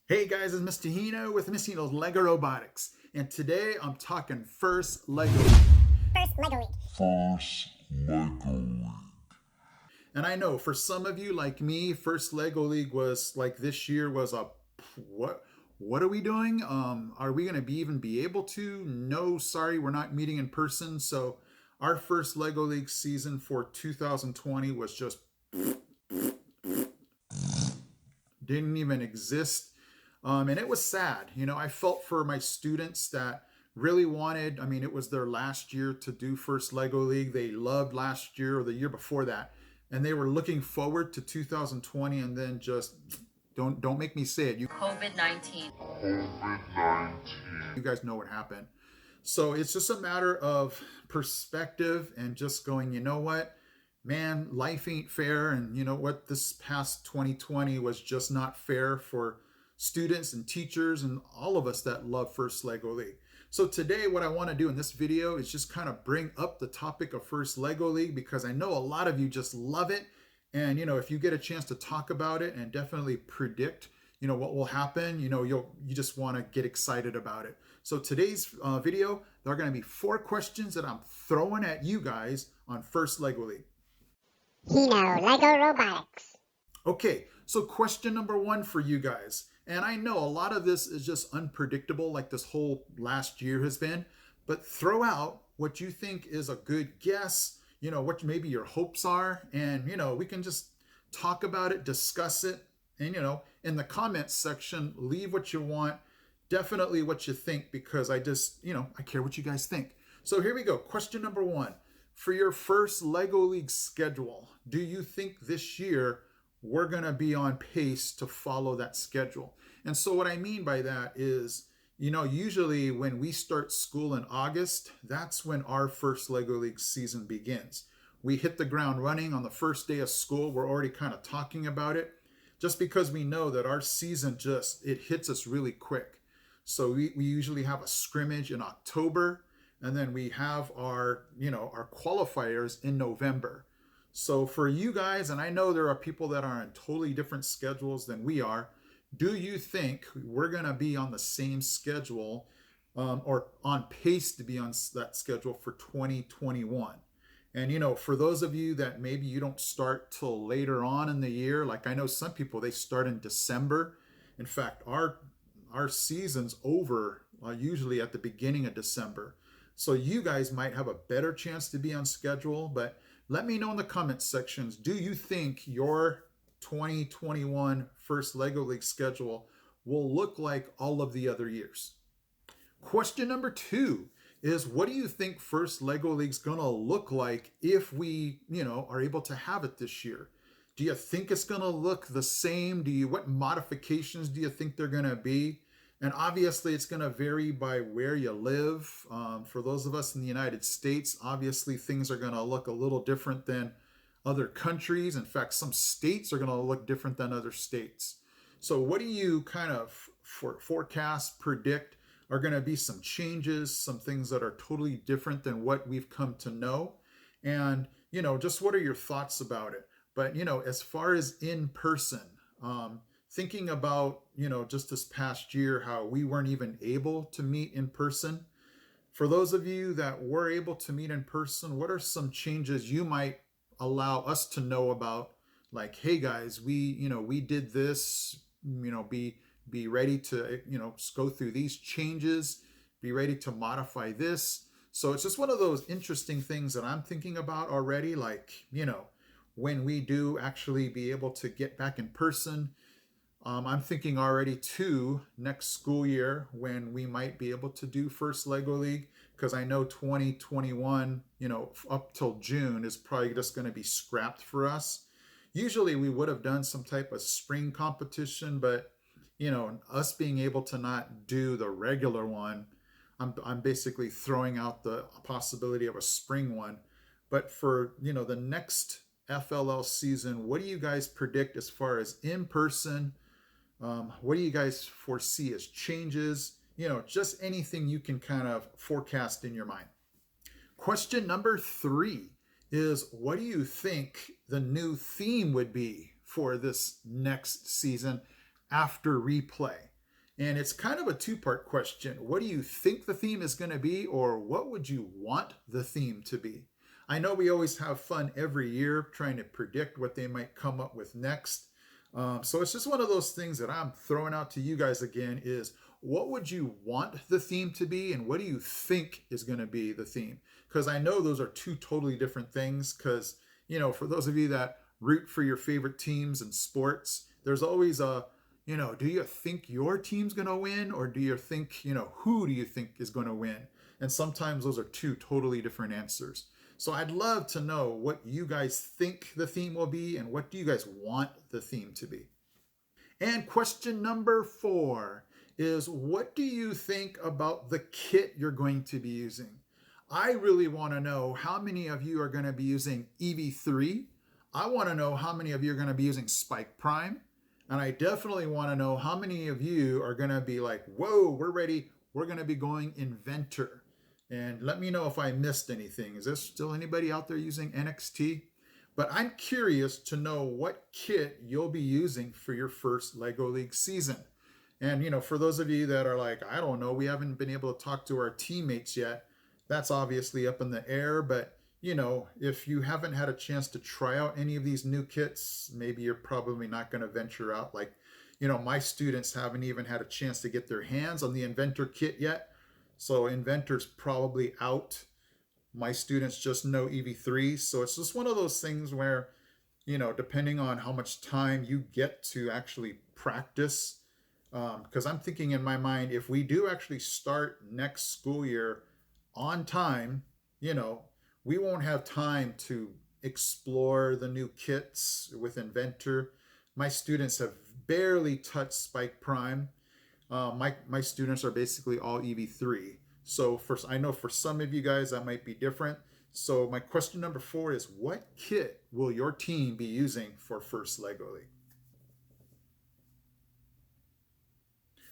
Hey guys, it's Mr. Hino with Mr. Hino's Lego Robotics, and today I'm talking first Lego League. First Lego League. First Lego League. And I know for some of you like me, first Lego League was like this year was a what? What are we doing? Are we going to even be able to? No, sorry, we're not meeting in person. So our first Lego League season for 2020 was just didn't even exist. And it was sad. I felt for my students that really wanted, it was their last year to do first Lego League. They loved last year or the year before that. And they were looking forward to 2020 and then just don't make me say it. COVID-19. You guys know what happened. So it's just a matter of perspective and just going, you know what? Man, life ain't fair. And you know what? This past 2020 was just not fair for students and teachers and all of us that love First Lego League. So today what I want to do in this video is just kind of bring up the topic of First Lego League because I know a lot of you just love it. And if you get a chance to talk about it and definitely predict what will happen, you just want to get excited about it. So today's video, there are going to be 4 questions that I'm throwing at you guys on First Lego League. Hino Lego Robotics. Okay, so question number 1 for you guys. And I know a lot of this is just unpredictable like this whole last year has been, but throw out what you think is a good guess, what maybe your hopes are, and we can just talk about it, discuss it, and in the comments section, leave what you want, definitely what you think, because I just, I care what you guys think. So here we go. Question number 1. For your first Lego League schedule, do you think this year we're going to be on pace to follow that schedule? And so what I mean by that is, usually when we start school in August, that's when our first Lego League season begins. We hit the ground running on the first day of school. We're already kind of talking about it just because we know that our season it hits us really quick. So we usually have a scrimmage in October, and then we have our qualifiers in November. So for you guys, and I know there are people that are on totally different schedules than we are, do you think we're going to be on the same schedule or on pace to be on that schedule for 2021? And for those of you that maybe you don't start till later on in the year, like I know some people, they start in December. In fact, our season's over usually at the beginning of December. So you guys might have a better chance to be on schedule, but let me know in the comments sections, do you think your 2021 first Lego League schedule will look like all of the other years? Question number 2 is, what do you think first Lego League's gonna look like if we, are able to have it this year? Do you think it's gonna look the same? What modifications do you think they're gonna be? And obviously it's gonna vary by where you live. For those of us in the United States, obviously things are gonna look a little different than other countries. In fact, some states are gonna look different than other states. So what do you kind of forecast, predict are going to be some changes, some things that are totally different than what we've come to know? And, just what are your thoughts about it? But, as far as in person, thinking about, just this past year, how we weren't even able to meet in person. For those of you that were able to meet in person, what are some changes you might allow us to know about? Like, hey guys, we did this, be ready to go through these changes, be ready to modify this. So it's just one of those interesting things that I'm thinking about already, like when we do actually be able to get back in person. I'm thinking already to next school year when we might be able to do first Lego League, because I know 2021 up till June is probably just going to be scrapped for us. Usually we would have done some type of spring competition, but us being able to not do the regular one, I'm basically throwing out the possibility of a spring one. But for the next FLL season, what do you guys predict as far as in person? What do you guys foresee as changes? Just anything you can kind of forecast in your mind. Question number 3 is, what do you think the new theme would be for this next season after replay? And it's kind of a two-part question. What do you think the theme is going to be, or what would you want the theme to be? I know we always have fun every year trying to predict what they might come up with next. So it's just one of those things that I'm throwing out to you guys again is what would you want the theme to be, and what do you think is going to be the theme? Because I know those are two totally different things, because, for those of you that root for your favorite teams in sports, there's always a, do you think your team's going to win, or do you think, who do you think is going to win? And sometimes those are two totally different answers. So I'd love to know what you guys think the theme will be, and what do you guys want the theme to be? And question number 4 is, what do you think about the kit you're going to be using? I really want to know how many of you are going to be using EV3. I want to know how many of you are going to be using Spike Prime. And I definitely want to know how many of you are going to be like, whoa, we're ready. We're going to be going Inventor. And let me know if I missed anything. Is there still anybody out there using NXT? But I'm curious to know what kit you'll be using for your first LEGO League season. And, for those of you that are like, I don't know, we haven't been able to talk to our teammates yet, that's obviously up in the air. But, if you haven't had a chance to try out any of these new kits, maybe you're probably not going to venture out. Like, my students haven't even had a chance to get their hands on the Inventor kit yet. So Inventor's probably out. My students just know EV3. So it's just one of those things where, depending on how much time you get to actually practice, because I'm thinking in my mind, if we do actually start next school year on time, we won't have time to explore the new kits with Inventor. My students have barely touched Spike Prime. My students are basically all EV3. So I know for some of you guys that might be different. So my question number 4 is, what kit will your team be using for first LEGO League?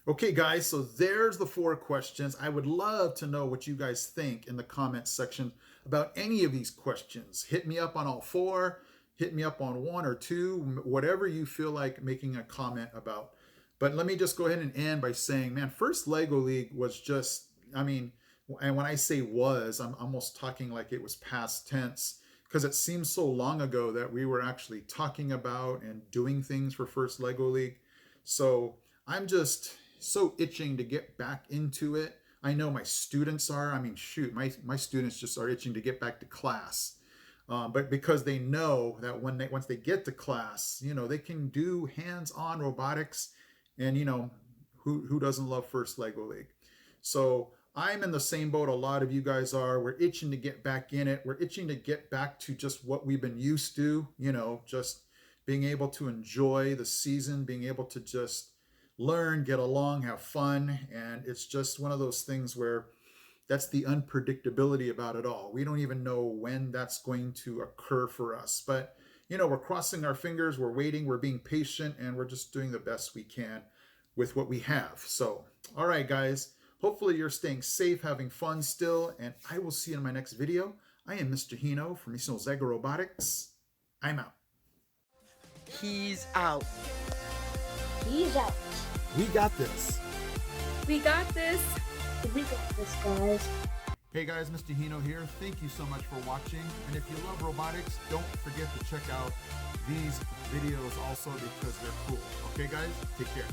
Okay, guys, so there's the 4 questions. I would love to know what you guys think in the comments section about any of these questions. Hit me up on all 4, hit me up on 1 or 2, whatever you feel like making a comment about. But let me just go ahead and end by saying, man, first LEGO League was just, and when I say was, I'm almost talking like it was past tense, because it seems so long ago that we were actually talking about and doing things for first LEGO League. So I'm just so itching to get back into it. I know my students are. My students just are itching to get back to class. But because they know that once they get to class, they can do hands-on robotics. And, who doesn't love first LEGO League? So I'm in the same boat a lot of you guys are. We're itching to get back in it. We're itching to get back to just what we've been used to, just being able to enjoy the season, being able to just learn, get along, have fun. And it's just one of those things where that's the unpredictability about it all. We don't even know when that's going to occur for us. But, we're crossing our fingers, we're waiting, we're being patient, and we're just doing the best we can with what we have. So, all right, guys, hopefully you're staying safe, having fun still, and I will see you in my next video. I am Mr. Hino from Zego Robotics. I'm out. He's out. He's out. We got this. We got this. We got this, guys. Hey guys, Mr. Hino here. Thank you so much for watching. And if you love robotics, don't forget to check out these videos also, because they're cool. Okay guys, take care.